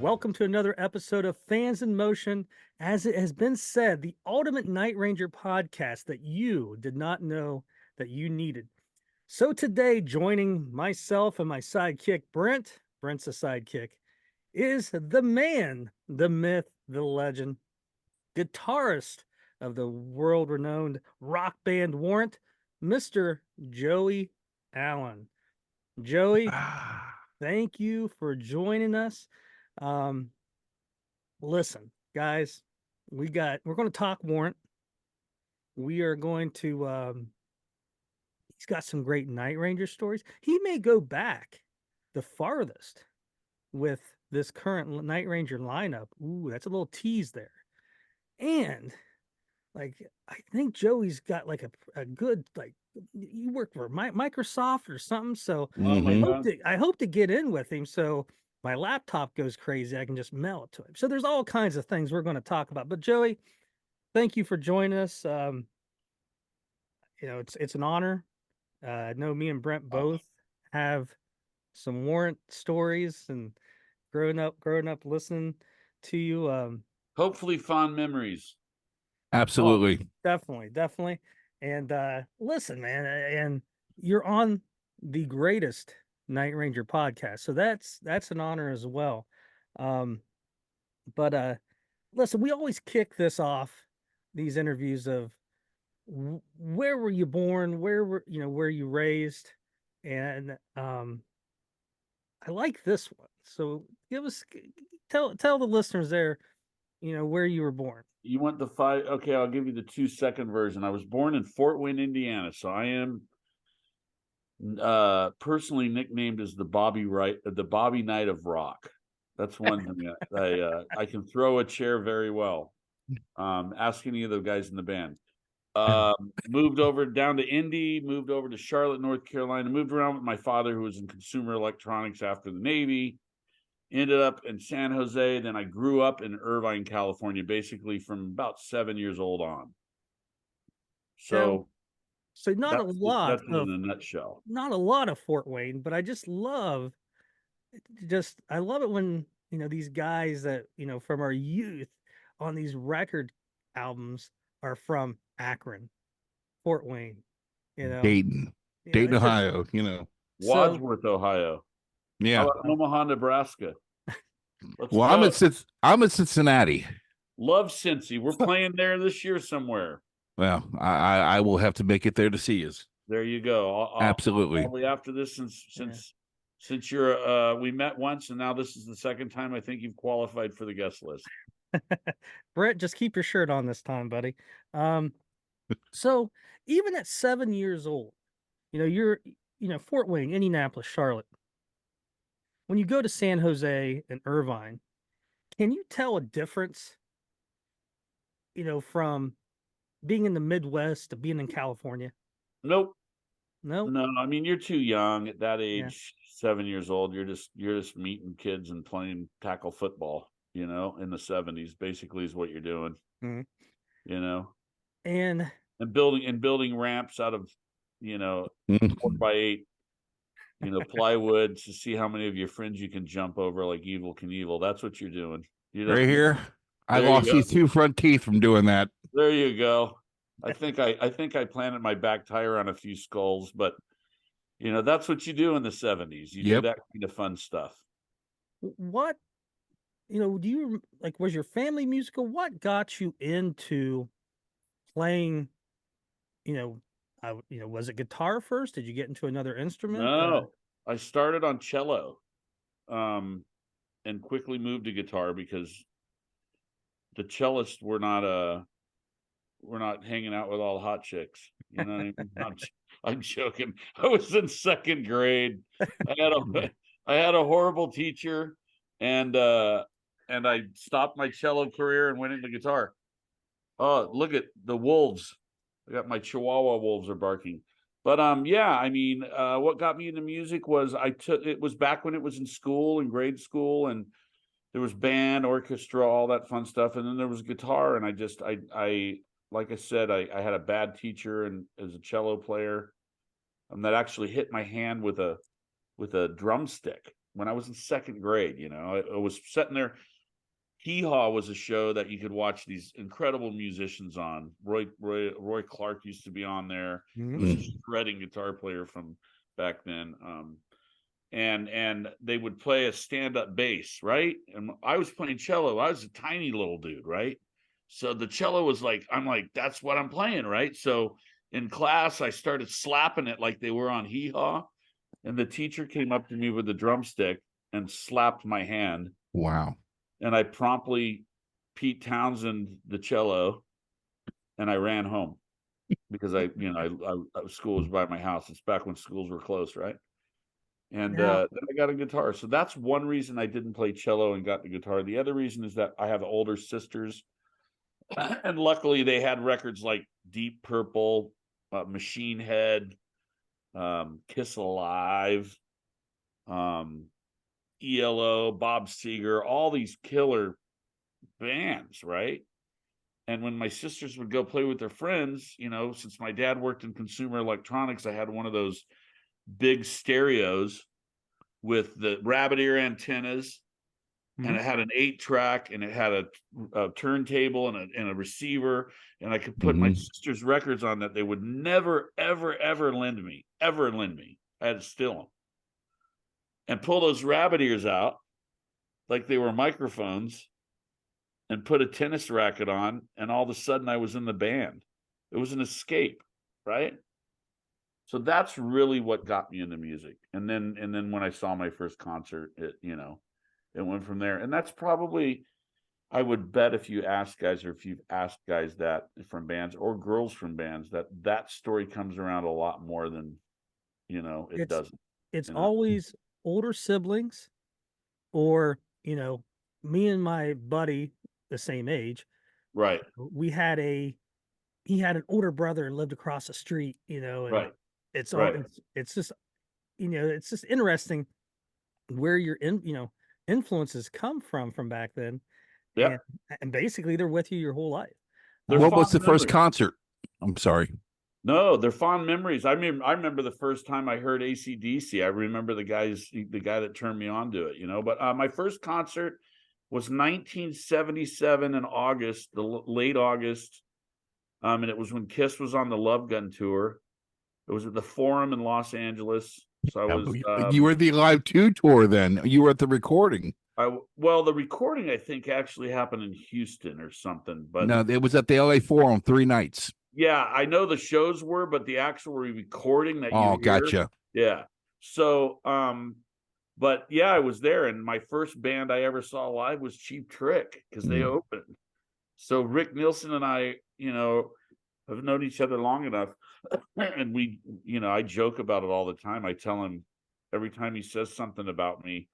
Welcome to another episode of Fans in Motion. As it has been said, the ultimate Night Ranger podcast that you did not know that you needed. So today, joining myself and my sidekick, Brent's a sidekick, is the man, the myth, the legend, guitarist of the world-renowned rock band Warrant, Mr. Joey Allen. Joey, thank you for joining us. Um, Listen, guys, we're going to talk Warrant. We are going to he's got some great Night Ranger stories. He may go back the farthest with this current Night Ranger lineup. Ooh, that's a little tease there. And like I think Joey's got like a good like you work for Microsoft or something. So I hope to get in with him. So my laptop goes crazy. I can just mail it to him. So there's all kinds of things we're going to talk about. But Joey, thank you for joining us. It's an honor. I know me and Brent both have some Warrant stories and growing up listening to you. Hopefully fond memories. Oh, Absolutely. definitely. And listen, man, and you're on the greatest Night Ranger podcast. So that's an honor as well. But listen, we always kick this off, these interviews of where were you born, where you raised, and I like this one. So tell the listeners there, where you were born. You want the five? Okay, I'll give you the 2-second version. I was born in Fort Wayne, Indiana, so I am personally nicknamed as the Bobby Knight of Rock. That's one thing. I can throw a chair very well. Ask any of the guys in the band. Moved over down to Indy, moved over to Charlotte, North Carolina, moved around with my father, who was in consumer electronics after the Navy. Ended up in San Jose. Then I grew up in Irvine, California, basically from about 7 years old on. So not a lot that's in a nutshell. Not a lot of Fort Wayne, but I love it when, these guys that, from our youth on these record albums are from Akron, Fort Wayne, Dayton, Ohio, Wadsworth, Ohio. Yeah. Omaha, Nebraska. Well, I'm at Cincinnati. Love Cincy. We're playing there this year somewhere. Well, I will have to make it there to see you. There you go. Absolutely. Probably after this, since you're we met once and now this is the second time I think you've qualified for the guest list. Brett, just keep your shirt on this time, buddy. So even at 7 years old, you're Fort Wayne, Indianapolis, Charlotte. When you go to San Jose and Irvine, can you tell a difference, from being in the Midwest to being in California? Nope. No. I mean, you're too young at that age. 7 years old. You're just meeting kids and playing tackle football. In the 70s, basically, is what you're doing. Mm-hmm. And building ramps out of 4x8. Plywood to see how many of your friends you can jump over like Evel Knievel. That's what you're doing. Right here. I lost these 2 front teeth from doing that. There you go. I think I planted my back tire on a few skulls, but that's what you do in the 70s. You do that kind of fun stuff. What, do you was your family musical? What got you into playing, was it guitar first? Did you get into another instrument? No, I started on cello, and quickly moved to guitar because the cellists were not hanging out with all the hot chicks. You know what I mean? I'm joking. I was in 2nd grade. I had a horrible teacher, and I stopped my cello career and went into guitar. Oh, look at the wolves. I got my Chihuahua wolves are barking. But what got me into music was it was back when it was in school, in grade school, and there was band, orchestra, all that fun stuff. And then there was guitar. And I like I said, I had a bad teacher and as a cello player that actually hit my hand with a drumstick. when I was in second grade. I was sitting there. Hee Haw was a show that you could watch these incredible musicians on. Roy Clark used to be on there. He was a shredding guitar player from back then. And they would play a stand-up bass, right? And I was playing cello. I was a tiny little dude, right? So the cello was like, I'm like, that's what I'm playing, right? So in class, I started slapping it like they were on Hee Haw. And the teacher came up to me with a drumstick and slapped my hand. Wow. And I promptly Pete Townsend the cello, and I ran home because I school was by my house. It's back when schools were closed, right? And then I got a guitar. So that's one reason I didn't play cello and got the guitar. The other reason is that I have older sisters, and luckily they had records like Deep Purple, Machine Head, Kiss Alive, ELO, Bob Seger, all these killer bands, right? And when my sisters would go play with their friends, since my dad worked in consumer electronics, I had one of those big stereos with the rabbit ear antennas, and it had an 8-track, and it had a turntable and a receiver, and I could put my sister's records on that they would never, ever, ever lend me. I had to steal them and pull those rabbit ears out like they were microphones and put a tennis racket on, and all of a sudden I was in the band. It was an escape, right? So that's really what got me into music. And then when I saw my first concert, it went from there. And that's probably, I would bet if you've asked guys that from bands or girls from bands, that story comes around a lot more than, it doesn't. It's always older siblings, or, me and my buddy, the same age. Right. He had an older brother and lived across the street, and right. It's all, it's just, it's just interesting where your influences come from back then. Yeah. And basically they're with you your whole life. What was the first concert? I'm sorry. No, they're fond memories. I remember the first time I heard AC/DC. I remember the guy that turned me on to it, but my first concert was 1977 in August, late August. And it was when Kiss was on the Love Gun tour. It was at the Forum in Los Angeles. So I was. You were the Live 2 tour then. You were at the recording. The recording I think actually happened in Houston or something. But no, it was at the LA Forum 3 nights. Yeah, I know the shows were, but the actual recording that you hear, gotcha. Yeah. So, but yeah, I was there, and my first band I ever saw live was Cheap Trick because they opened. So Rick Nielsen and I, have known each other long enough, and we, I joke about it all the time. I tell him every time he says something about me,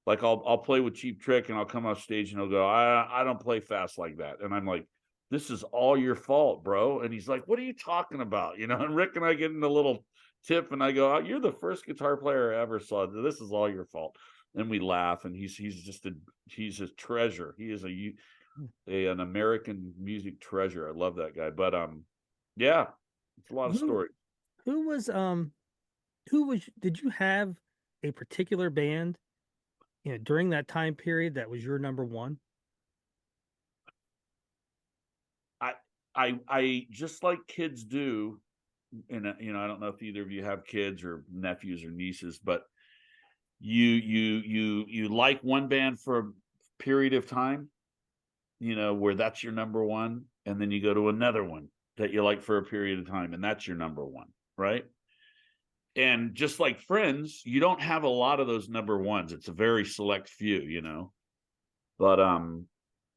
like I'll play with Cheap Trick, and I'll come off stage, and he'll go, I don't play fast like that, and I'm like, this is all your fault, bro. And he's like, what are you talking about? And Rick and I get in a little tip, and I go, you're the first guitar player I ever saw. This is all your fault. And we laugh, and he's a treasure. He is an American music treasure. I love that guy. But yeah, it's a lot of stories. Did you have a particular band, during that time period that was your number one? I just like kids do, and I don't know if either of you have kids or nephews or nieces, but you like one band for a period of time, where that's your number one, and then you go to another one that you like for a period of time, and that's your number one, right? And just like friends, you don't have a lot of those number ones. It's a very select few, but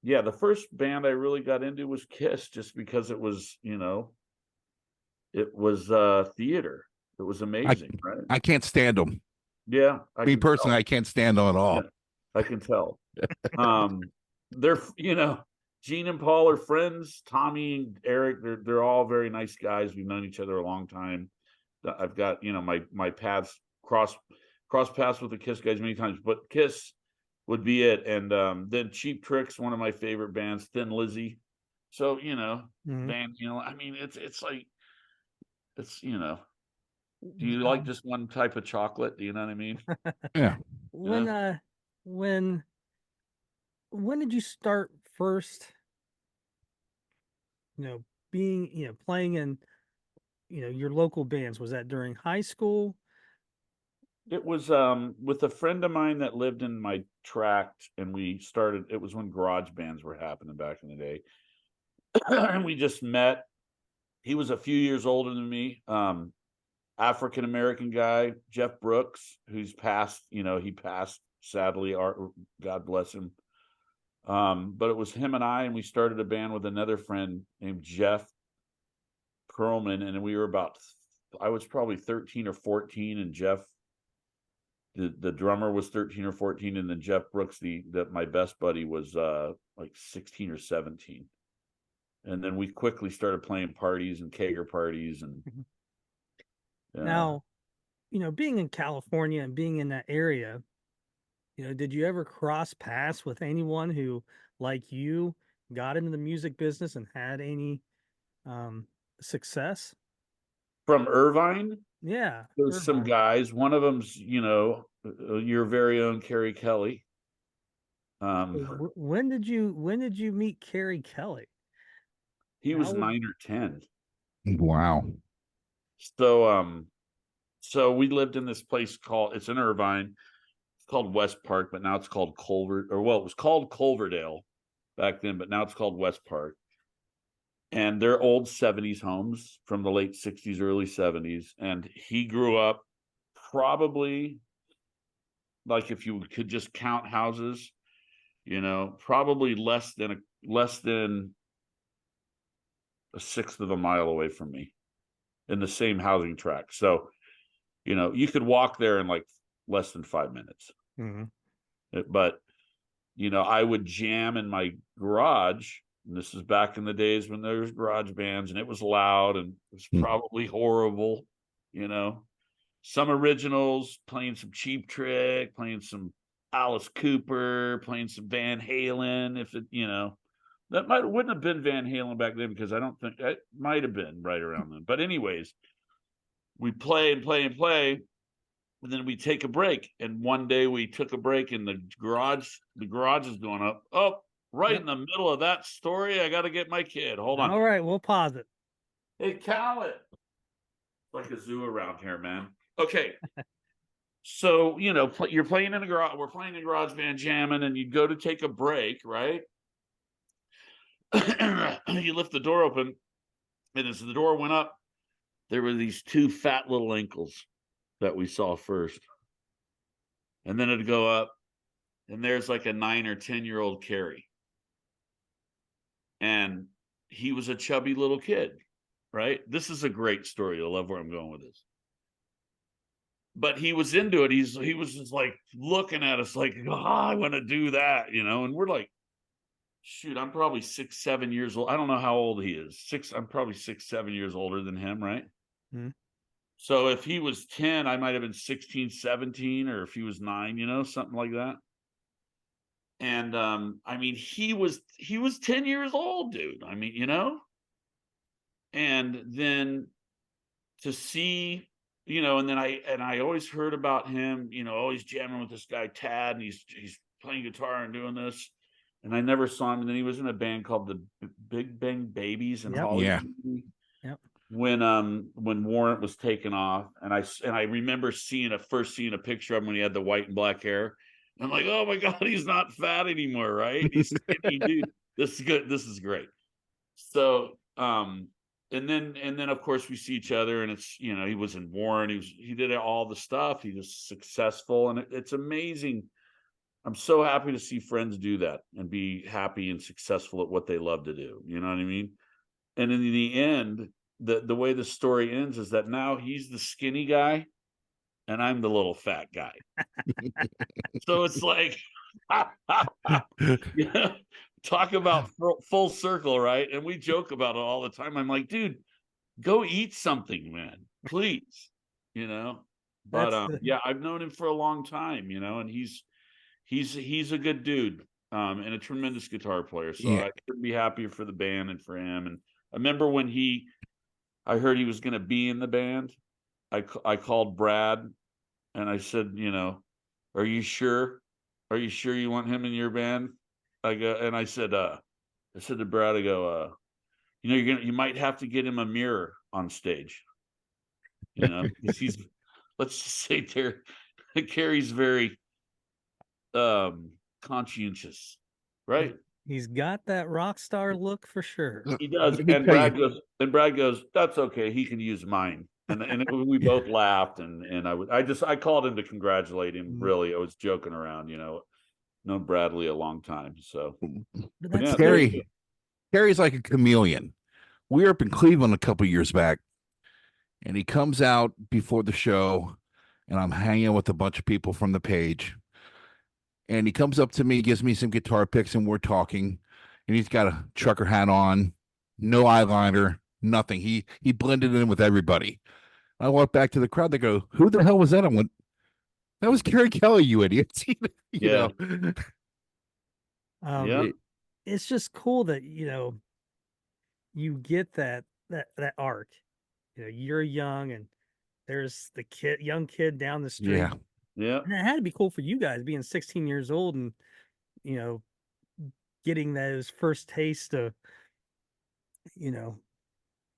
yeah, the first band I really got into was Kiss, just because it was, it was theater. It was amazing, right? I can't stand them. Yeah. Me personally, I can't stand them at all. Yeah, I can tell. They're, Gene and Paul are friends. Tommy and Eric, they're all very nice guys. We've known each other a long time. I've got, my paths cross paths with the Kiss guys many times, but Kiss would be it. And then Cheap Trick's one of my favorite bands, Thin Lizzy. So, bands, I mean, it's like, do you like just one type of chocolate? Do you know what I mean? Yeah. when when did you start first, being, playing in, your local bands? Was that during high school? It was with a friend of mine that lived in my tract, and we started. It was when garage bands were happening back in the day, and we just met. He was a few years older than me. African American guy, Jeff Brooks, who's passed. He passed sadly. God bless him. But it was him and I, and we started a band with another friend named Jeff Perlman, and we were about. I was probably 13 or 14, and Jeff, the drummer, was 13 or 14, and then Jeff Brooks, my best buddy, was like 16 or 17. And then we quickly started playing parties and kegger parties, and Now, being in California and being in that area, did you ever cross paths with anyone who, like you, got into the music business and had any success? from Irvine, Yeah, there's some Irvine. guys. One of them's your very own Kerry Kelly. When did you meet Carrie Kelly? He was How would 9 or 10. Wow. So we lived in this place it's in Irvine. It's called West Park, but now it's called Culver, it was called Culverdale back then, but now it's called West Park. And they're old 70s homes from the late 60s, early 70s. And he grew up probably, like, if you could just count houses, probably less than a sixth of a mile away from me in the same housing tract. So, you could walk there in like less than 5 minutes. But, I would jam in my garage. And this is back in the days when there was garage bands, and it was loud, and it was probably horrible, some originals, playing some Cheap Trick, playing some Alice Cooper, playing some Van Halen. If it, that wouldn't have been Van Halen back then, because I don't think it might have been right around then. But anyways, we play and play and play, and then we take a break. And one day we took a break, and the garage is going up. Oh, right in the middle of that story, I got to get my kid. Hold on. All right, we'll pause it. Hey, Callie. Like a zoo around here, man. Okay. So, you're playing in a garage. We're playing a garage band, jamming, and you go to take a break, right? You lift the door open, and as the door went up, there were these two fat little ankles that we saw first. And then it'd go up, and there's like a 9 or 10-year-old Carrie. And he was a chubby little kid, right? This is a great story. You'll love where I'm going with this. But he was into it. He was just like looking at us like, I want to do that, and we're like, shoot, I'm probably 6, 7 years old. I don't know how old he is. I'm probably 6, 7 years older than him, right? So if he was 10, I might have been 16, 17, or if he was 9, something like that. And I mean, he was 10 years old, dude. I mean, and then to see, and then I always heard about him, always jamming with this guy Tad, and he's playing guitar and doing this. And I never saw him. And then he was in a band called the Big Bang Babies in Hollywood. Yep. When Warrant was taken off, and I remember first seeing a picture of him when he had the white and black hair. I'm like, oh my God, he's not fat anymore, right? He's skinny, dude. This is good. This is great. So, and then of course we see each other, and it's, he was in Warrant. He did all the stuff. He was successful, and it's amazing. I'm so happy to see friends do that and be happy and successful at what they love to do. You know what I mean? And in the end, the way the story ends is that now he's the skinny guy and I'm the little fat guy. So it's like, talk about full circle, right? And we joke about it all the time. I'm like, dude, go eat something, man, please. But yeah, I've known him for a long time, and he's a good dude, and a tremendous guitar player. So I couldn't be happier for the band and for him. And I remember when I heard he was going to be in the band, I called Brad, and I said, "Are you sure? Are you sure you want him in your band?" I said to Brad, I go, you might have to get him a mirror on stage, because he's, let's just say, Carrie's very conscientious, right? He's got that rock star look for sure. He does. Let me And tell you. Brad goes, "That's okay. He can use mine." And we both laughed, and I called him to congratulate him. Really, I was joking around, known Bradley a long time. So But But that's yeah, there you go. Terry's like a chameleon. We were up in Cleveland a couple years back, and he comes out before the show, and I'm hanging with a bunch of people from the page. And he comes up to me, gives me some guitar picks, and we're talking. And he's got a trucker hat on, no eyeliner, nothing. He blended in with everybody. I walk back to the crowd. They go, "Who the hell was that?" I went, "That was Kerry Kelly, you idiots." Yeah. um, Yeah. it's just cool that you get that arc. You're young, and there's the young kid down the street. Yeah. Yeah. And it had to be cool for you guys being 16 years old and you know getting those first taste of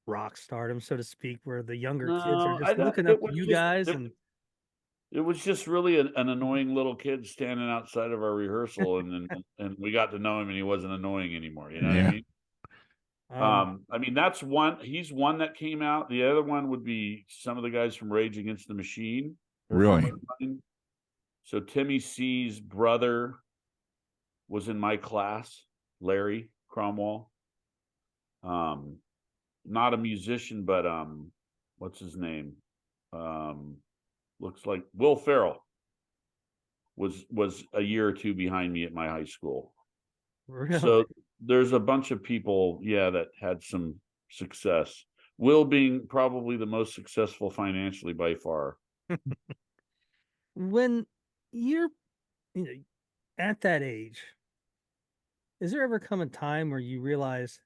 rock stardom, so to speak, where the younger kids are No, just looking up to you guys. And it was just really an annoying little kid standing outside of our rehearsal, and we got to know him, and he wasn't annoying anymore. You know what I Yeah. mean? um, I mean, that's one. He's one that came out. The other one would be some of the guys from Rage Against the Machine. They're Really? friends of mine. So Timmy C's brother was in my class, Larry Cromwell. Not a musician, but what's his name? Looks like Will Ferrell was a year or two behind me at my high school. really? So there's a bunch of people, yeah, that had some success. Will being probably the most successful financially by far. When you're at that age, is there ever come a time where you realize,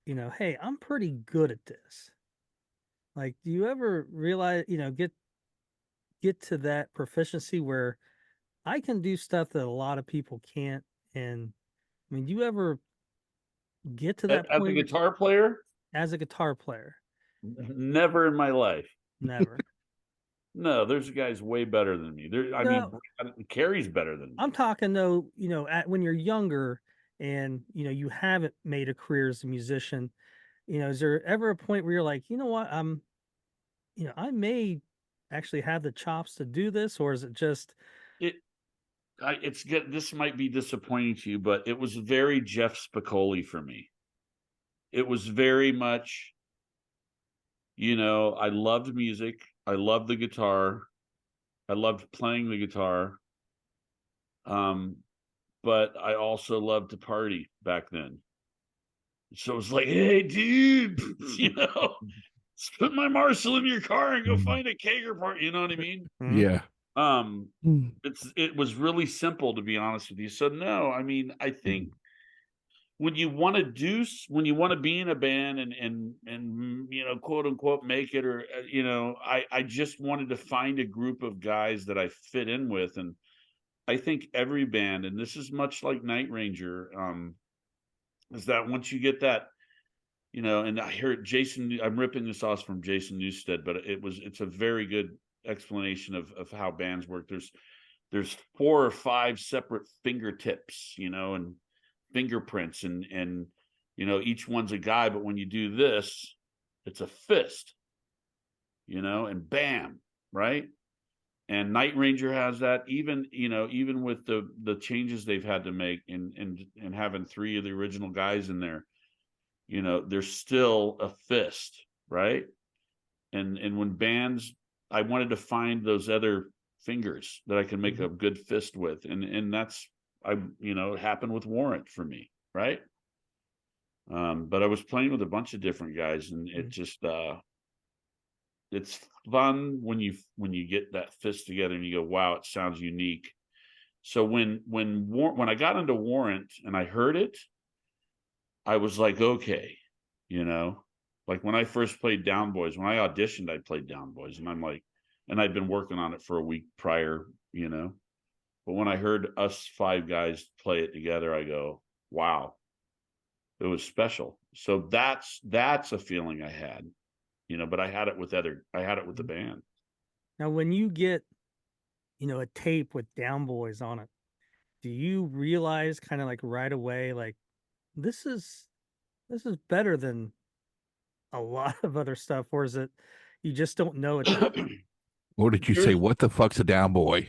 hey, I'm pretty good at this? Like, do you ever realize, get to that proficiency where I can do stuff that a lot of people can't? And I mean, do you ever get to that As a point guitar player, as a guitar player? never in my life. Never. No, there's guys way better than me. I mean, No, Carrie's better than I'm me. talking though, when you're younger and you haven't made a career as a musician, is there ever a point where you're like, you know what, I may actually have the chops to do this, or is it just It, it's good. This might be disappointing to you, but it was very Jeff Spicoli for me. It was very much, I loved music. I loved the guitar. I loved playing the guitar. But I also loved to party back then. So it was like, hey, dude, put my Marshall in your car and go find a kegger party. You know what I mean? Yeah. It was really simple, to be honest with you. So no, I mean, I think when you want to be in a band and quote unquote make it, or I just wanted to find a group of guys that I fit in with. And I think every band, and this is much like Night Ranger, is that once you get that, and I heard Jason, I'm ripping this off from Jason Newsted, but it's a very good explanation of how bands work. There's 4 or 5 separate fingertips, and fingerprints, and each one's a guy, but when you do this, it's a fist, and bam, right? And Night Ranger has that. Even with the changes they've had to make, and having 3 of the original guys in there, there's still a fist, right? And when bands, I wanted to find those other fingers that I can make a good fist with, and that's it happened with Warrant for me, right? But I was playing with a bunch of different guys, and it just it's fun when you get that fist together and you go, wow, it sounds unique. So when I got into Warrant and I heard it, I was like, okay, like when I first played Down Boys, when I auditioned, I played Down Boys, and I'm like, and I'd been working on it for a week prior, But when I heard us 5 guys play it together, I go, wow, it was special. So that's a feeling I had, but I had it with the band. Now, when you get, a tape with Down Boys on it, do you realize kind of like right away, like this is better than a lot of other stuff, or is it you just don't know at that point? Or did you say, what the fuck's a down boy?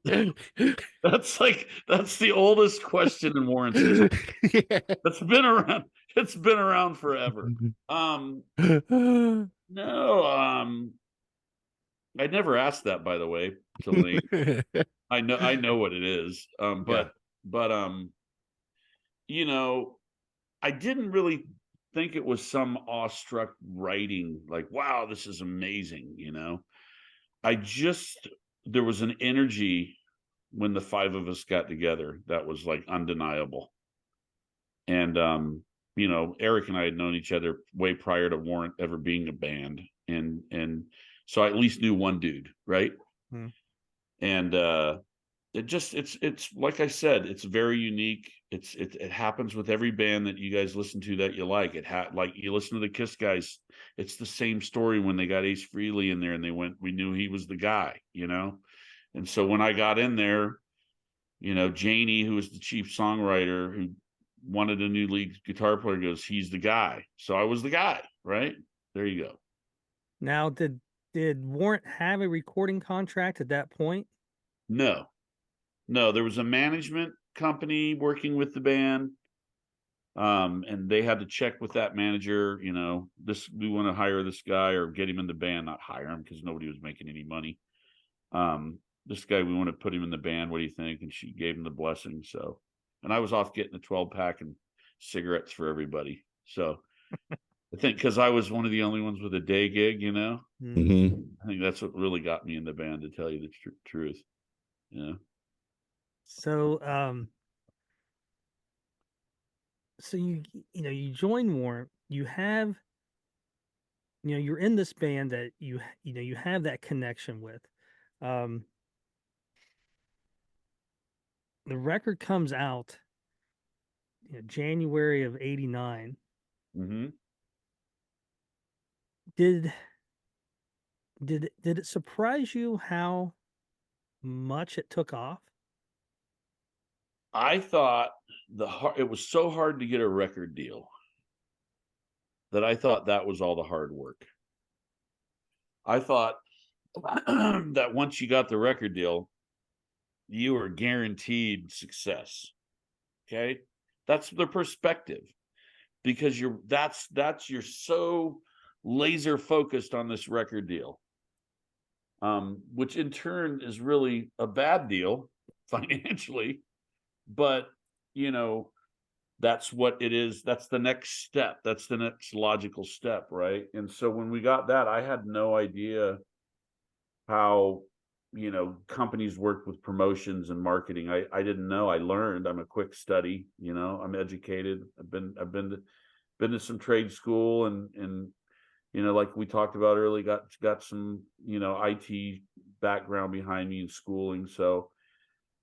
That's the oldest question in Warrant's history. Yeah. That's been around. It's been around forever. No, I never asked that, by the way, to Lee. I know what it is. But I didn't really think it was some awestruck writing, like, wow, this is amazing, there was an energy when the 5 of us got together that was like undeniable. And Eric and I had known each other way prior to Warrant ever being a band. And so I at least knew one dude, right? Hmm. And it's like I said, it's very unique. It happens with every band that you guys listen to that you like. Like you listen to the Kiss guys, it's the same story when they got Ace Frehley in there and we knew he was the guy, And so when I got in there, Janie, who was the chief songwriter, who wanted a new lead guitar player, goes, he's the guy. So I was the guy, right? There you go. Now, did Warrant have a recording contract at that point? No, there was a management company working with the band. And they had to check with that manager, we want to hire this guy or get him in the band, not hire him because nobody was making any money. This guy, we want to put him in the band. What do you think? And she gave him the blessing. So, and I was off getting a 12-pack and cigarettes for everybody. So I think because I was one of the only ones with a day gig, Mm-hmm. I think that's what really got me in the band, to tell you the truth. So, so you join Warrant. You have, you're in this band that you have that connection with. The record comes out January of '89. Mm-hmm. Did it surprise you how much it took off? I thought it was so hard to get a record deal that I thought that was all the hard work. I thought that once you got the record deal, you were guaranteed success. Okay, that's the perspective, because you're so laser focused on this record deal, which in turn is really a bad deal financially, but that's what it is. That's the next step. That's the next logical step, right? And so when we got that, I had no idea how companies work with promotions and marketing. I didn't know. I learned. I'm a quick study. I'm educated. I've been to some trade school and like we talked about earlier, got some IT background behind me in schooling. So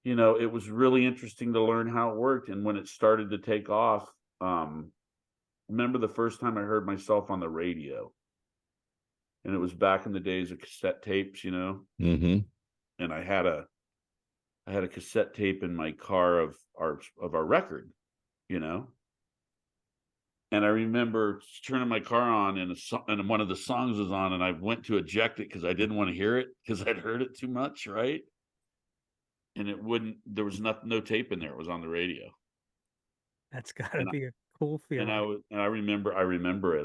it was really interesting to learn how it worked. And when it started to take off, remember the first time I heard myself on the radio, and it was back in the days of cassette tapes, Mm-hmm. and I had a cassette tape in my car of our record, and I remember turning my car on and one of the songs was on, and I went to eject it because I didn't want to hear it because I'd heard it too much, right? And there was no tape in there. It was on the radio. That's gotta be a cool feeling. I remember it. I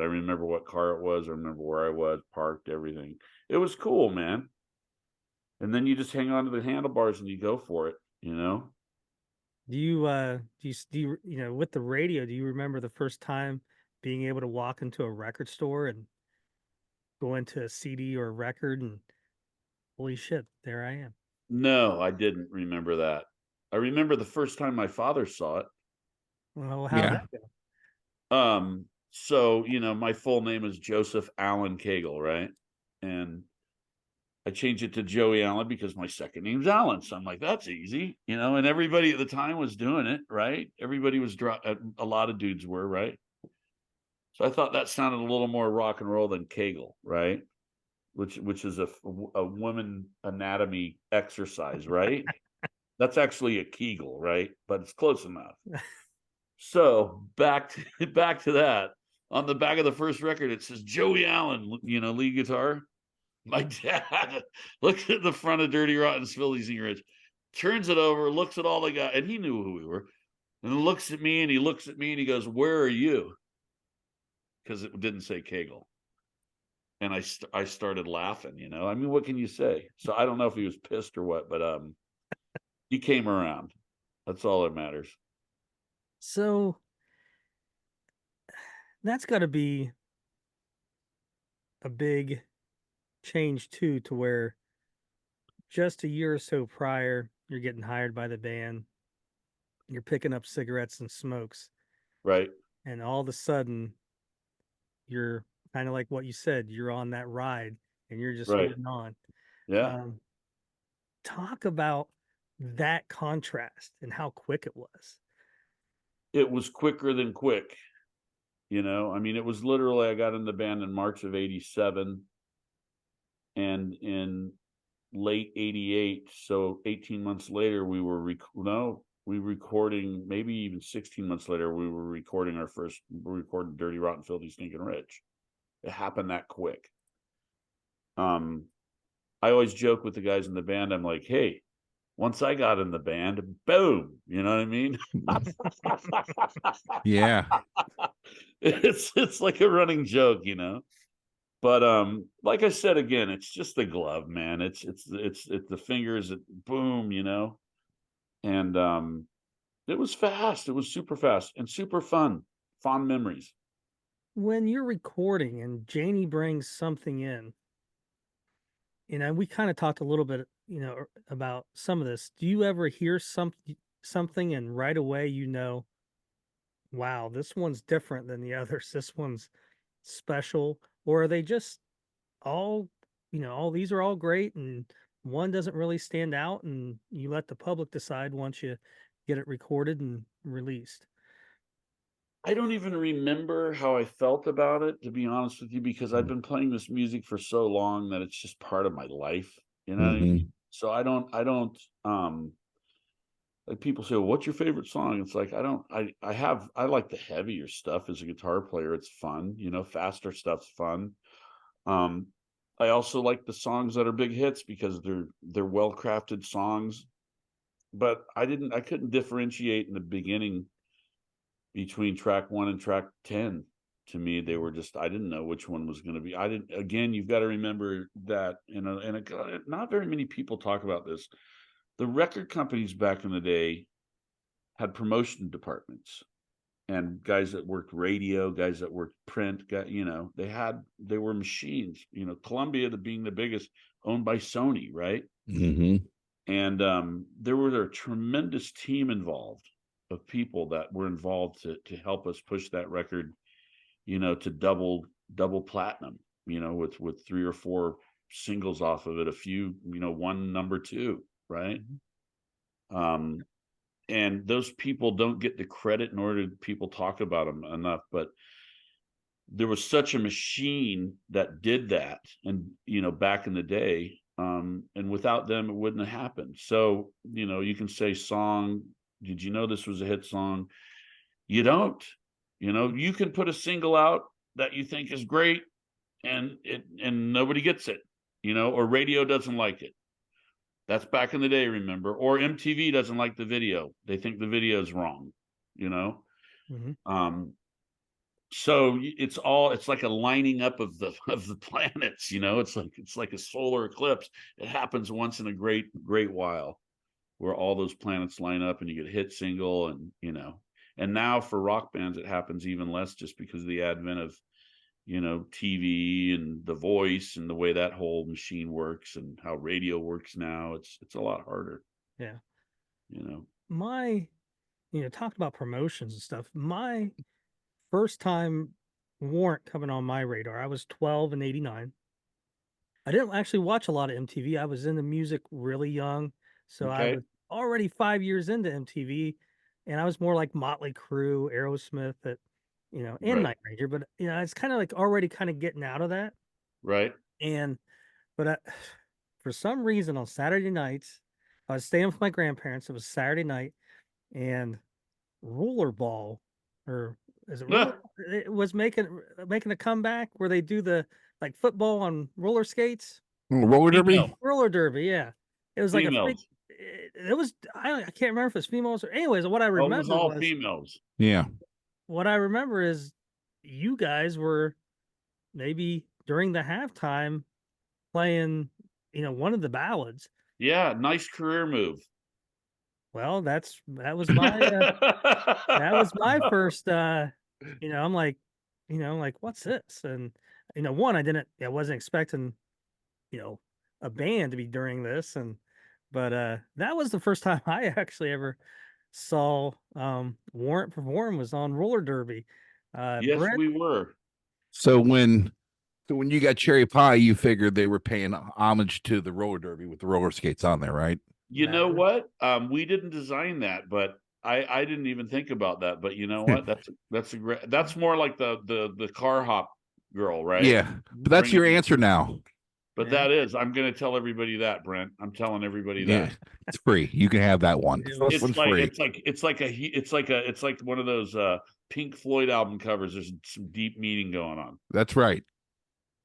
remember what car it was. I remember where I was parked, everything. It was cool, man. And then you just hang on to the handlebars and you go for it, Do you with the radio, do you remember the first time being able to walk into a record store and go into a CD or a record and holy shit, there I am? No, I didn't remember that. I remember the first time my father saw it. Well, how'd that go? So, my full name is Joseph Allen Cagle, right? And I changed it to Joey Allen because my second name's Allen. So I'm like, that's easy, you know, and everybody at the time was doing it, right? Everybody was, a lot of dudes were, right? So I thought that sounded a little more rock and roll than Kegel, right? Which is a woman anatomy exercise, right? That's actually a Kegel, right? But it's close enough. So back to that. On the back of the first record, it says Joey Allen, you know, lead guitar. My dad looks at the front of Dirty Rotten Filthy Stinking Rich, turns it over, looks at all the guys, and he knew who we were, and looks at me and he looks at me and he goes, "Where are you?" Because it didn't say Kegel. And I started laughing, you know. I mean, what can you say? So I don't know if he was pissed or what, but he came around. That's all that matters. So that's got to be a big change too, to where just a year or so prior, you're getting hired by the band, you're picking up cigarettes and smokes, Right. and all of a sudden, you're kind of like what you said, you're on that ride and you're just Right. holding on. Yeah. Talk about that contrast and how quick it was. It was quicker than quick. You know, I mean, it was literally, I got in the band in March of 87 and in late 88. So 18 months later, we recording, maybe even 16 months later, we recorded Dirty Rotten Filthy Stinking Rich. It happened that quick. I always joke with the guys in the band. I'm like, hey, once I got in the band, boom, you know what I mean? Yeah. It's like a running joke, you know. But like I said again, it's just the glove, man. It's the fingers, boom, you know. And it was fast. It was super fast and super fun. Fond memories. When you're recording and Janie brings something in, you know, we kind of talked a little bit, you know, about some of this. Do you ever hear something and right away you know, wow, this one's different than the others. This one's special, or are they just all, you know, all these are all great and one doesn't really stand out and you let the public decide once you get it recorded and released? I don't even remember how I felt about it, to be honest with you, because I've been playing this music for so long that it's just part of my life. You know what I mean? So I don't like people say, well, what's your favorite song? It's like I like the heavier stuff as a guitar player. It's fun, you know, faster stuff's fun. Um I also like the songs that are big hits because they're well-crafted songs. But I couldn't differentiate in the beginning between track 1 and track 10. To me, they were just, I didn't know which one was going to be. I didn't, again, you've got to remember that, not very many people talk about this. The record companies back in the day had promotion departments and guys that worked radio, guys that worked print, you know, they were machines, you know, Columbia being the biggest, owned by Sony, right? And there was a tremendous team involved of people that were involved to help us push that record, you know, to double platinum, you know, with 3 or 4 singles off of it, a few, you know, one number 2, right? And those people don't get the credit, nor do people talk about them enough. But there was such a machine that did that, and you know, back in the day, and without them, it wouldn't have happened. So you know, you can say song. Did you know this was a hit song? You don't. You know, you can put a single out that you think is great, and nobody gets it. You know, or radio doesn't like it. That's back in the day, remember? Or MTV doesn't like the video; they think the video is wrong. You know. So it's like a lining up of the planets, you know. It's like a solar eclipse. It happens once in a great while, where all those planets line up and you get a hit single, and you know. And now for rock bands it happens even less, just because of the advent of, you know, TV and The Voice and the way that whole machine works and how radio works now. It's a lot harder. Yeah. You know. You know, talking about promotions and stuff, my first time Warrant coming on my radar, I was 12 in 89. I didn't actually watch a lot of MTV. I was into music really young, so I Okay. was already 5 years into MTV, and I was more like Motley Crue, Aerosmith, and Right. Night Ranger. But it's kind of like already kind of getting out of that. Right. And but for some reason on Saturday nights, I was staying with my grandparents. It was Saturday night, and rollerball, or is it roller? It was making a comeback where they do the like football on roller skates. Roller Female. derby. Roller derby, yeah. It was like a freak. Females. It was I can't remember if it's females or anyways. Oh, it was all females. Yeah. What I remember is you guys were maybe during the halftime playing, one of the ballads. Yeah. Nice career move. Well, that was my first. I'm like, what's this? And one, I wasn't expecting, you know, a band to be during this, but that was the first time I actually ever saw Warrant perform was on roller derby. Yes, Brent, we were. So when you got cherry pie, you figured they were paying homage to the roller derby with the roller skates on there, right? You that know was what? We didn't design that, but I didn't even think about that. But you know what? That's a great. That's more like the car hop girl, right? Yeah, but that's Bringing your in answer now. But yeah, that is, I'm going to tell everybody that, Brent. I'm telling everybody Yeah, that. it's free. You can have that one. The it first was one's free. It's like one of those Pink Floyd album covers. There's some deep meaning going on. That's right.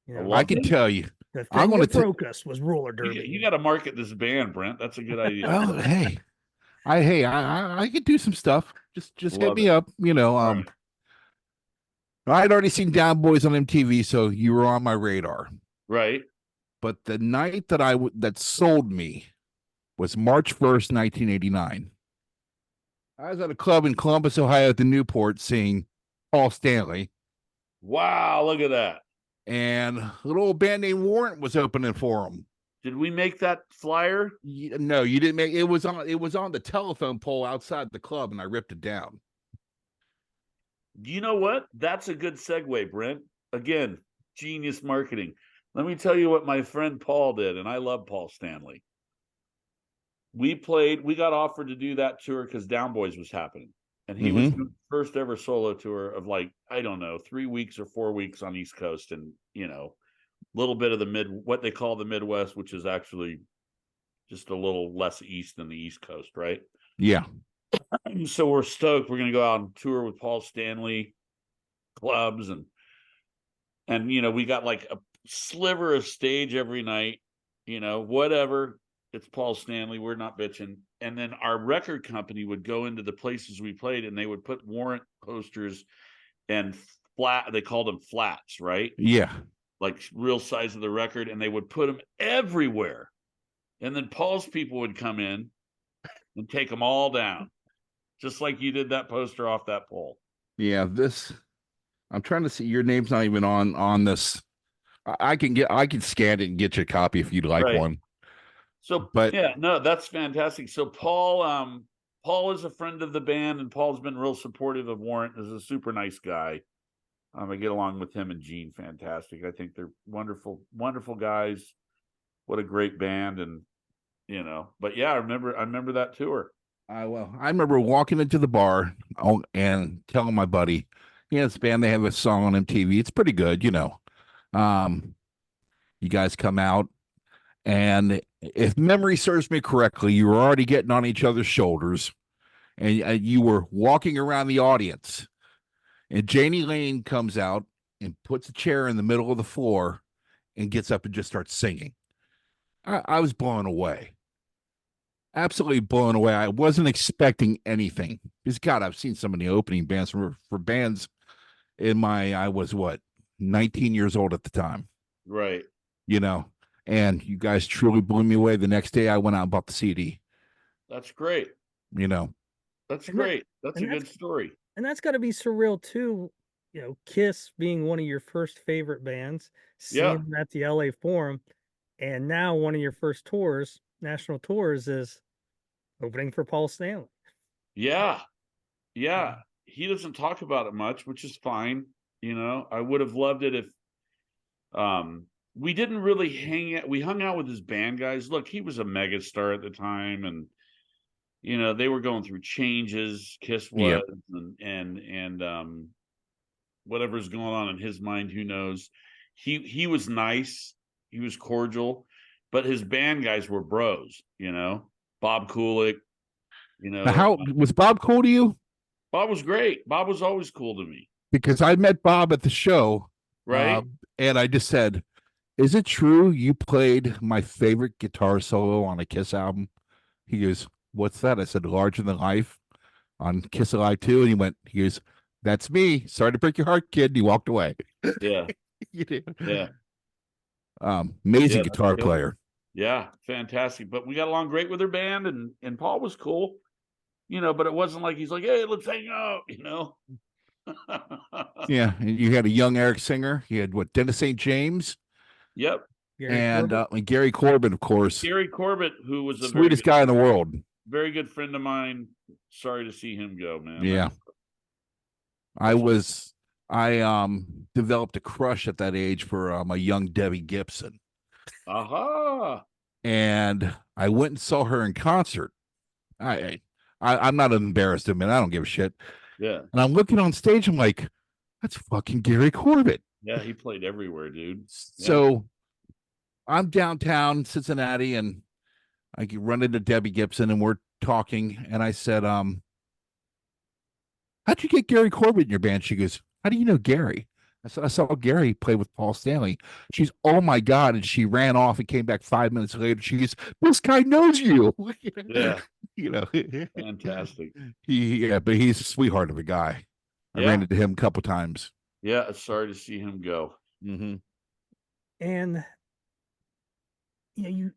I the, I love can it. tell you. the I'm thing going that to. broke us was roller derby. You got to market this band, Brent. That's a good idea. Well, hey, I could do some stuff. Just hit Love me it. up. All right. I'd already seen Down Boys on MTV, so you were on my radar. Right. But the night that sold me was March 1st, 1989. I was at a club in Columbus, Ohio, at the Newport, seeing Paul Stanley, Wow. Look at that. and a little old band named Warrant was opening for him. Did we make that flyer? No, you didn't make it. Was on the telephone pole outside the club, and I ripped it down. You know what? That's a good segue, Brent. Again, genius marketing. Let me tell you what my friend Paul did, and I love Paul Stanley. We got offered to do that tour because Down Boys was happening. And he was doing the first ever solo tour of like, I don't know, 3 weeks or 4 weeks on East Coast, and a little bit of what they call the Midwest, which is actually just a little less east than the East Coast, right? Yeah. So we're stoked. We're going to go out on tour with Paul Stanley clubs, and we got like a sliver of stage every night, whatever. It's Paul Stanley. We're not bitching. And then our record company would go into the places we played, and they would put Warrant posters and they called them flats, right? Yeah. Like real size of the record, and they would put them everywhere. And then Paul's people would come in and take them all down, just like you did that poster off that pole. Yeah. I'm trying to see. Your name's not even on this. I can scan it and get you a copy if you'd like one. So, but yeah, no, that's fantastic. So Paul is a friend of the band, and Paul's been real supportive of Warrant. Is a super nice guy. I get along with him and Gene fantastic. I think they're wonderful, wonderful guys. What a great band, and But yeah, I remember that tour. I remember walking into the bar and telling my buddy, this band, they have a song on MTV. It's pretty good, You guys come out, and if memory serves me correctly, you were already getting on each other's shoulders, and you were walking around the audience. And Janie Lane comes out and puts a chair in the middle of the floor and gets up and just starts singing. I was blown away. Absolutely blown away. I wasn't expecting anything. Because God, I've seen so many opening bands for bands I was 19 years old at the time. Right. And you guys truly blew me away. The next day I went out and bought the CD. That's great. That's great. That's a good story. And that's got to be surreal too. Kiss being one of your first favorite bands, seeing them at the LA Forum, and now one of your first tours, national tours, is opening for Paul Stanley. Yeah. Yeah. He doesn't talk about it much, which is fine. I would have loved it if we didn't really hang out. We hung out with his band guys. Look, he was a megastar at the time, and they were going through changes. Kiss was, Yep. and whatever's going on in his mind, who knows? He was nice. He was cordial, but his band guys were bros. Bob Kulick. Now, how was Bob cool to you? Bob was great. Bob was always cool to me. Because I met Bob at the show, Right? and I just said, "Is it true you played my favorite guitar solo on a Kiss album?" He goes, "What's that?" I said, "Larger Than Life on Kiss Alive 2." And he goes, "That's me. Sorry to break your heart, kid." And he walked away. Yeah. Yeah. Yeah. Amazing Yeah, guitar player. Yeah, fantastic. But we got along great with their band, and Paul was cool, but it wasn't like he's like, "Hey, let's hang out," Yeah, and you had a young Eric Singer. You had Dennis St. James. Yep. And Gary Corbin, of course. Gary Corbett, who was a sweetest guy in the world. Very good friend of mine. Sorry to see him go, man. Yeah. I developed a crush at that age for a young Debbie Gibson. Aha. And I went and saw her in concert. I'm not embarrassed to admit, I don't give a shit. Yeah. And I'm looking on stage, I'm like, that's fucking Gary Corbett. Yeah, he played everywhere, dude. So I'm downtown Cincinnati, and I run into Debbie Gibson, and we're talking, and I said, how'd you get Gary Corbett in your band? She goes, how do you know Gary? I saw Gary play with Paul Stanley. She's, oh my God. And she ran off and came back 5 minutes later. She goes, this guy knows you. Yeah. Fantastic. Yeah, But he's a sweetheart of a guy. I ran into him a couple times. Yeah. Sorry to see him go. Mm-hmm. And you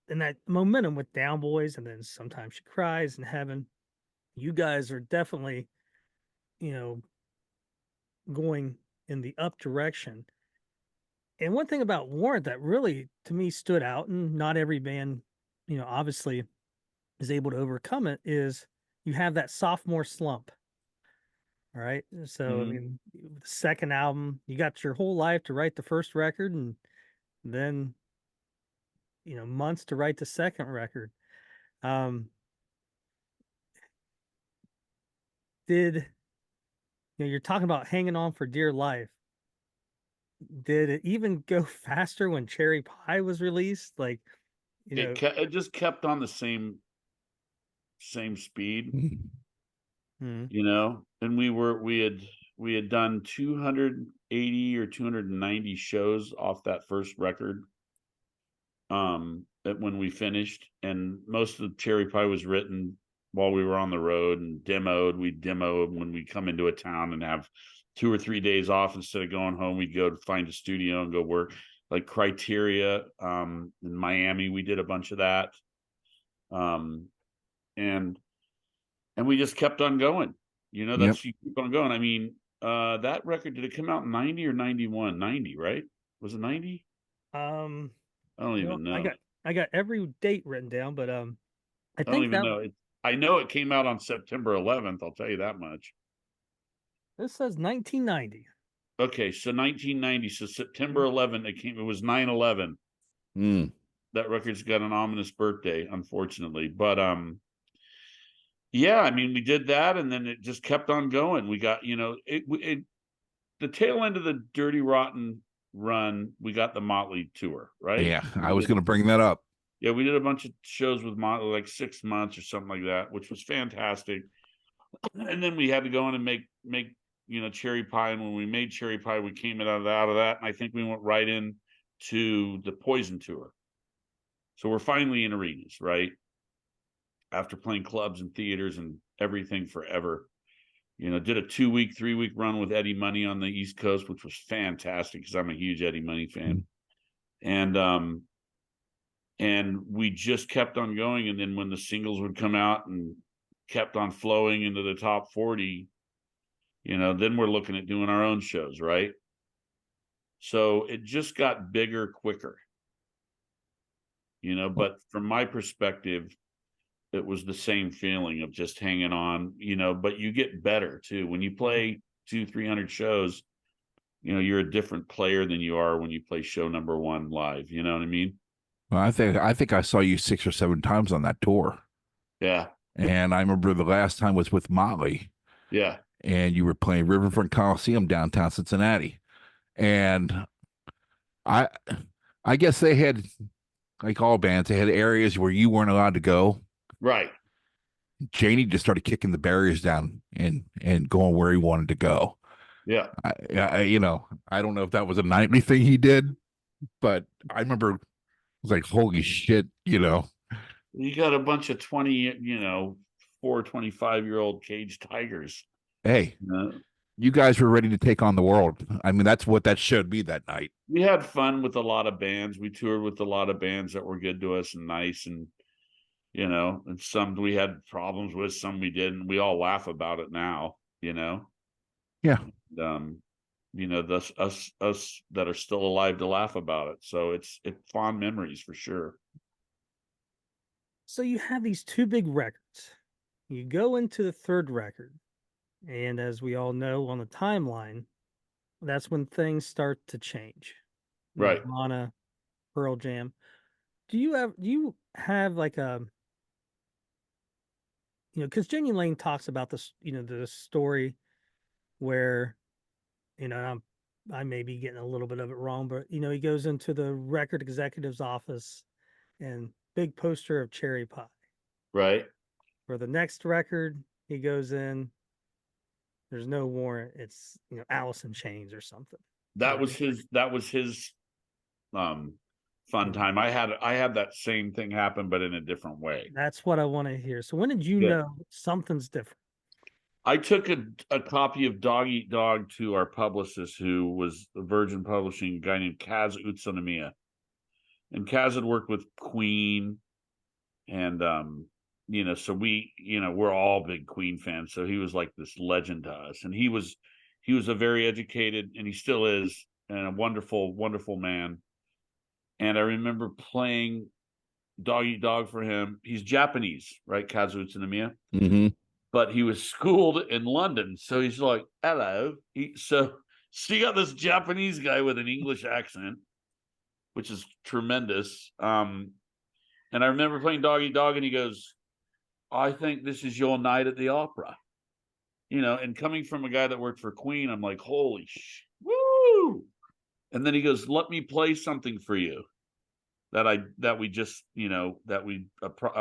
and that momentum with Down Boys, and then Sometimes She Cries in Heaven, you guys are definitely, going in the up direction. And one thing about Warrant that really to me stood out, and not every band, obviously is able to overcome it, is you have that sophomore slump. All right. So, I mean, the second album, you got your whole life to write the first record, and then, months to write the second record. You're talking about hanging on for dear life. Did it even go faster when Cherry Pie was released? Like, it just kept on the same speed, and we had done 280 or 290 shows off that first record. When we finished, and most of the Cherry Pie was written while we were on the road and demoed. We'd demo when we come into a town and have 2 or 3 days off instead of going home. We'd go to find a studio and go work. Like Criteria in Miami, we did a bunch of that, and we just kept on going. That's you keep on going. I mean, that record, did it come out in 90 or 91? 90, right? Was it 90? I don't even know. I got every date written down, but I don't even know. I know it came out on September 11th. I'll tell you that much. This says 1990. Okay, so 1990. So September 11th, it was 9/11. That record's got an ominous birthday, unfortunately. But yeah, I mean, we did that, and then it just kept on going. We got, the tail end of the Dirty Rotten run, we got the Motley tour, right? Yeah, I was going to bring that up. Yeah, we did a bunch of shows with Motley, like 6 months or something like that, which was fantastic. And then we had to go in and make Cherry Pie. And when we made Cherry Pie, we came out of that, and I think we went right in to the Poison tour. So we're finally in arenas, right? After playing clubs and theaters and everything forever. Did a 2-week, 3-week run with Eddie Money on the East Coast, which was fantastic because I'm a huge Eddie Money fan. And we just kept on going. And then when the singles would come out and kept on flowing into the top 40, then we're looking at doing our own shows, right? So it just got bigger quicker, but from my perspective, it was the same feeling of just hanging on, but you get better too. When you play 200-300 shows, you know, you're a different player than you are when you play show number one live. You know what I mean? Well, I think I saw you 6 or 7 times on that tour. Yeah. And I remember the last time was with Motley, Yeah. and you were playing Riverfront Coliseum downtown Cincinnati. And I I guess they had, like all bands, they had areas where you weren't allowed to go. Right. Janie just started kicking the barriers down and going where he wanted to go. Yeah. I don't know if that was a nightly thing he did, but I remember it was like, holy shit, You got a bunch of 20, you know, 25-year-old caged tigers. hey, you guys were ready to take on the world. I mean, that's what that showed me that night. We had fun with a lot of bands. We toured with a lot of bands that were good to us and nice, and you know, and some we had problems with, some we didn't. We all laugh about it now, you know. Yeah. And, you know, us that are still alive to laugh about it. So it's fond memories for sure. So you have these two big records. You go into the third record, and as we all know on the timeline, that's when things start to change. Right. Nirvana, Pearl Jam. Do you have like a, because Jenny Lane talks about this, the story where, I may be getting a little bit of it wrong, but he goes into the record executive's office and big poster of cherry pie. Right. For the next record, he goes in, there's no warrant. It's, Alice in Chains or something. That was his fun time. I had that same thing happen, but in a different way. That's what I want to hear. So when did you know something's different? I took a copy of Dog Eat Dog to our publicist, who was Virgin Publishing, a guy named Kaz Utsunomiya. And Kaz had worked with Queen, and so we're all big Queen fans. So he was like this legend to us. And he was a very educated, and he still is, and a wonderful, wonderful man. And I remember playing Dog Eat Dog for him. He's Japanese, right? Kaz Utsunomiya. Mm-hmm. But he was schooled in London. So he's like, hello. So you got this Japanese guy with an English accent, which is tremendous. And I remember playing Dog Eat Dog, and he goes, I think this is your night at the opera. And coming from a guy that worked for Queen, I'm like, holy woo. And then he goes, let me play something for you a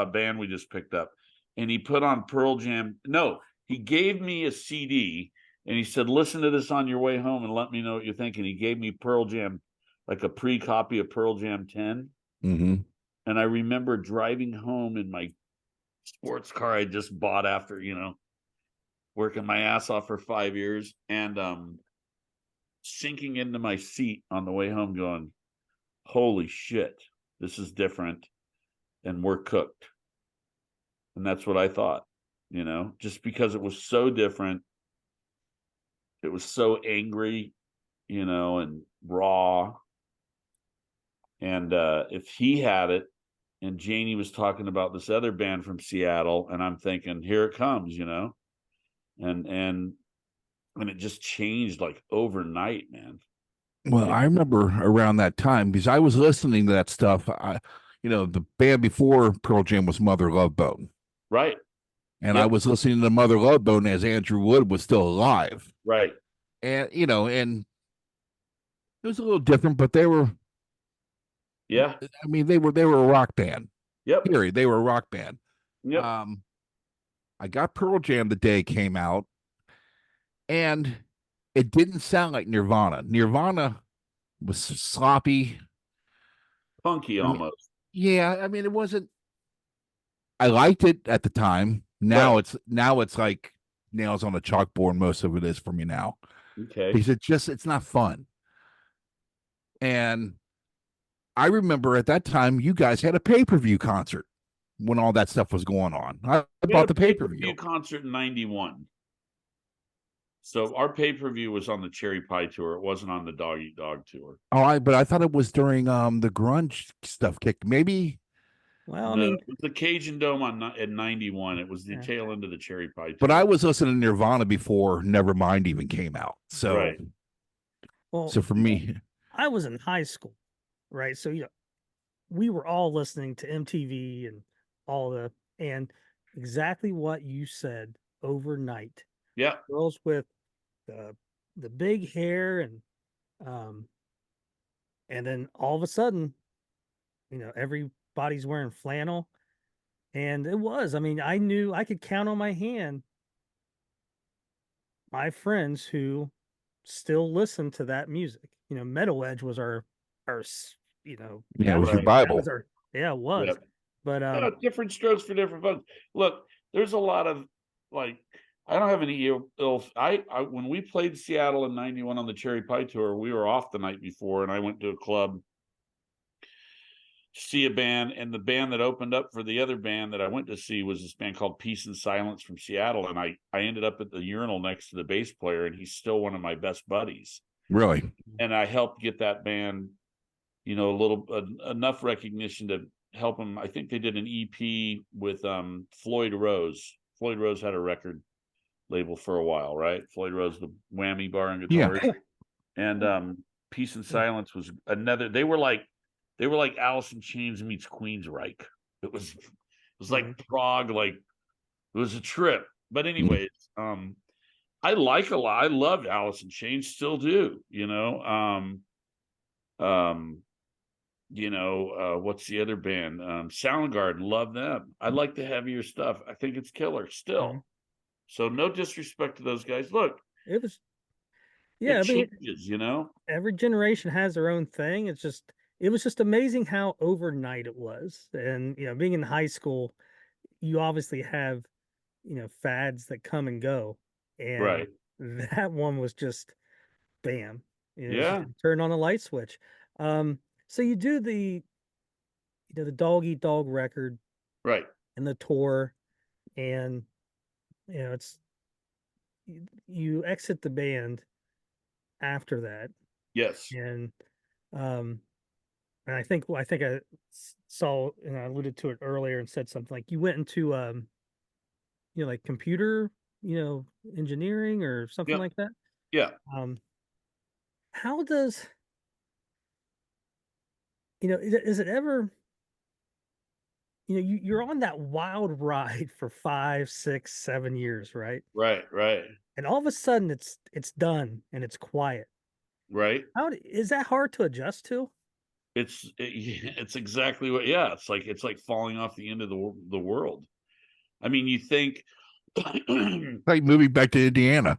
band we just picked up. And he put on Pearl Jam. No, he gave me a CD, and he said, listen to this on your way home and let me know what you think. And he gave me Pearl Jam, like a pre-copy of Pearl Jam 10. Mm-hmm. And I remember driving home in my sports car I just bought after, working my ass off for 5 years, and sinking into my seat on the way home going, holy shit, this is different, and we're cooked. And that's what I thought, just because it was so different. It was so angry, and raw. And if he had it, and Janie was talking about this other band from Seattle, and I'm thinking, here it comes, and it just changed like overnight, man. Well, I remember around that time, because I was listening to that stuff. The band before Pearl Jam was Mother Love Bone. Right. And I was listening to Mother Love Bone as Andrew Wood was still alive. Right. And, and it was a little different, but they were, yeah. I mean, they were a rock band. Yep. Period. They were a rock band. Yep. I got Pearl Jam the day it came out, and it didn't sound like Nirvana. Nirvana was sloppy, punky almost. Yeah, I mean, it wasn't. I liked it at the time. Now it's like nails on a chalkboard. Most of it is for me now. Okay. Because it's not fun. And I remember at that time you guys had a pay-per-view concert when all that stuff was going on. I bought the pay-per-view concert in 91. So our pay-per-view was on the Cherry Pie tour. It wasn't on the Dog Eat Dog tour. But I thought it was during the grunge stuff kick. Maybe. Well, I mean, it was the Cajun Dome in 91. It was the tail end of the Cherry Pie tour. But I was listening to Nirvana before Nevermind even came out. So Well, So for me, I was in high school, right? So, we were all listening to MTV and all and exactly what you said overnight. Yeah. Girls with the big hair um, and then all of a sudden, everybody's wearing flannel. And it was, I mean, I knew I could count on my hand my friends who still listen to that music. Metal Edge was yeah, it that was was your Right. that was Bible. our yeah, it Yeah. was. But Different strokes for different folks. Look, there's a lot of like, I don't have any ill. I when we played Seattle in '91 on the Cherry Pie tour, we were off the night before, and I went to a club to see a band, and the band that opened up for the other band that I went to see was this band called Peace and Silence from Seattle, and I ended up at the urinal next to the bass player, and he's still one of my best buddies. Really? And I helped get that band, enough recognition to help them. I think they did an EP with Floyd Rose. Floyd Rose had a record label for a while, right? Floyd Rose, the Whammy bar and Yeah. guitarist. And Peace and Silence was another. They were like Alice in Chains meets Queensryche. It was like Prague, like it was a trip. But anyways, I like a lot. I loved Alice in Chains, still do. What's the other band? Soundgarden, love them. I like the heavier stuff. I think it's killer still. So no disrespect to those guys. Look, it was it I mean, changes, every generation has their own thing. It was just amazing how overnight it was. And being in high school, you obviously have fads that come and go, and Right. that one was just bam. It's just Yeah. turn on a light switch. So you do the Dog Eat Dog record Right. and the tour, and it's you exit the band after that, Yes. and um and I think I saw, and I alluded to it earlier and said something like you went into like computer engineering or something Yep. like that. Yeah. um how does is it ever you're on that wild ride for 5, 6, 7 years, right? Right. Right. And all of a sudden it's done and it's quiet. Right. Is that hard to adjust to? It's exactly what. Yeah. It's like falling off the end of the world. I mean, you think. Like moving back to Indiana.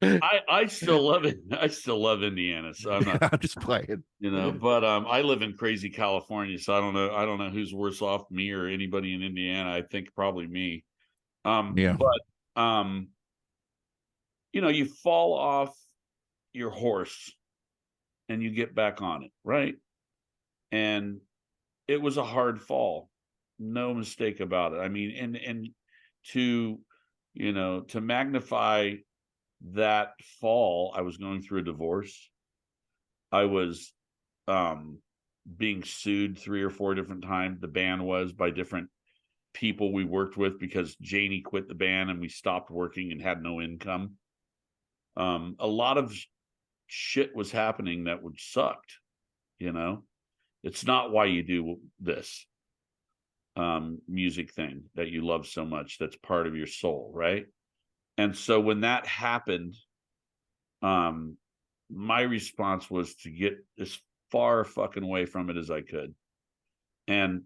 I still love it. I still love Indiana, so I'm not, I'm just playing. but I live in crazy California, so I don't know who's worse off, me or anybody in Indiana. I think probably me. Yeah. But you fall off your horse and you get back on it, right? And it was a hard fall, no mistake about it. I mean, and to to magnify that fall, I was going through a divorce. I was being sued 3 or 4 different times. The band was, by different people we worked with, because Janie quit the band and we stopped working and had no income. A lot of shit was happening that would sucked. It's not why you do this music thing that you love so much. That's part of your soul, right? And so when that happened, my response was to get as far fucking away from it as I could. And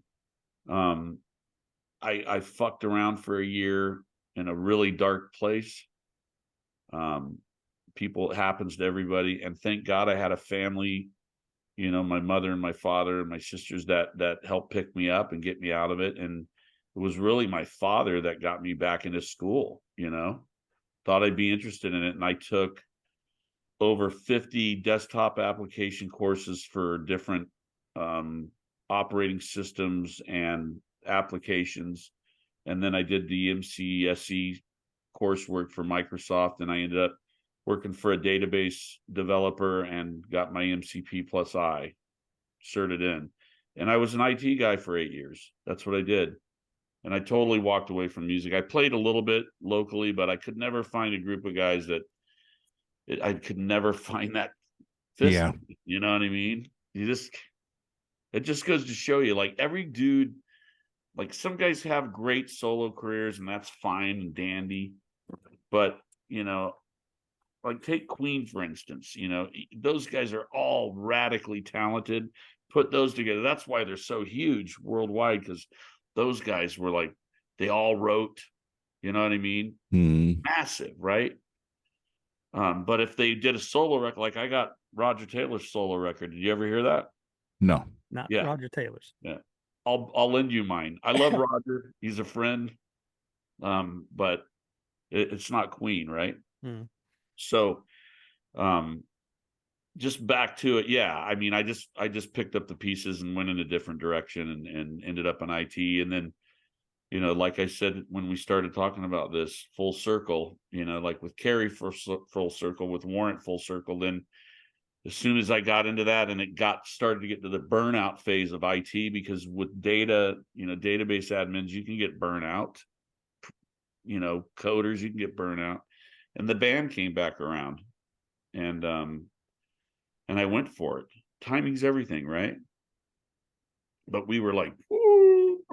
I fucked around for a year in a really dark place. It happens to everybody, and thank God I had a family, my mother and my father and my sisters that helped pick me up and get me out of it. And it was really my father that got me back into school. Thought I'd be interested in it, and I took over 50 desktop application courses for different operating systems and applications. And then I did the MCSE coursework for Microsoft, and I ended up working for a database developer and got my MCP plus I certed in. And I was an IT guy for 8 years. That's what I did. And I totally walked away from music. I played a little bit locally, but I could never find a group of guys I could never find that Yeah. You know what I mean? It just goes to show you, like, every dude, like, some guys have great solo careers and that's fine and dandy, but like, take Queen, for instance. Those guys are all radically talented. Put those together. That's why they're so huge worldwide, because those guys were like, they all wrote, you know what I mean? Massive, right? But if they did a solo record, like I got Roger Taylor's solo record. Did you ever hear that? No. Not Yeah. Roger Taylor's. Yeah. I'll lend you mine. I love Roger. He's a friend. But it's not Queen, right? So, just back to it. Yeah. I mean, I just picked up the pieces and went in a different direction and ended up in IT. And then, like I said, when we started talking about this, full circle, like with Carrie full circle, with Warrant full circle, then as soon as I got into that and it started to get to the burnout phase of IT, because with data, database admins, you can get burnout, coders, you can get burnout. And the band came back around, and I went for it. Timing's everything, right? But we were like,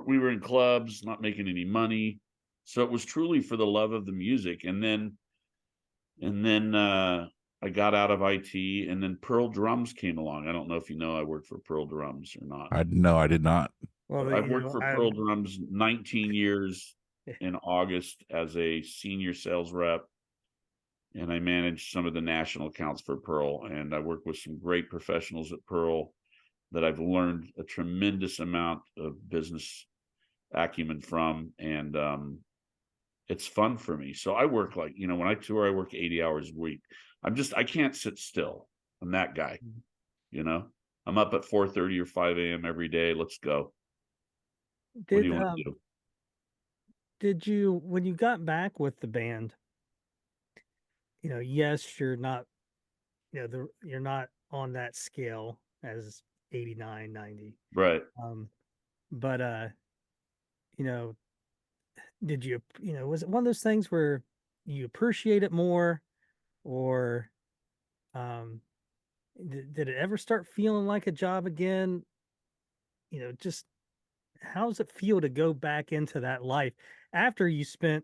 we were in clubs, not making any money. So it was truly for the love of the music. And then I got out of IT, and then Pearl Drums came along. I don't know if you know I worked for Pearl Drums or not. No, I did not. Well, I've worked for Pearl Drums 19 years in August as a senior sales rep. And I managed some of the national accounts for Pearl. And I worked with some great professionals at Pearl that I've learned a tremendous amount of business acumen from. And it's fun for me. So I work like, when I tour, I work 80 hours a week. I can't sit still. I'm that guy, I'm up at 4:30 or 5 a.m. every day. Let's go. What do you want to do? Did you, when you got back with the band, yes, you're not, you're not on that scale as 89, 90. Right. But, did you, was it one of those things where you appreciate it more, or, did it ever start feeling like a job again? Just how does it feel to go back into that life after you spent,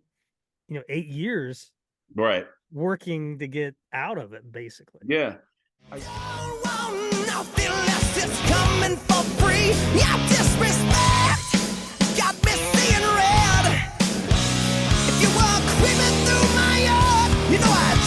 8 years right working to get out of it, basically? Yeah. Nothing less is coming for free. Your disrespect got me seeing red. If you walk creeping through my yard, I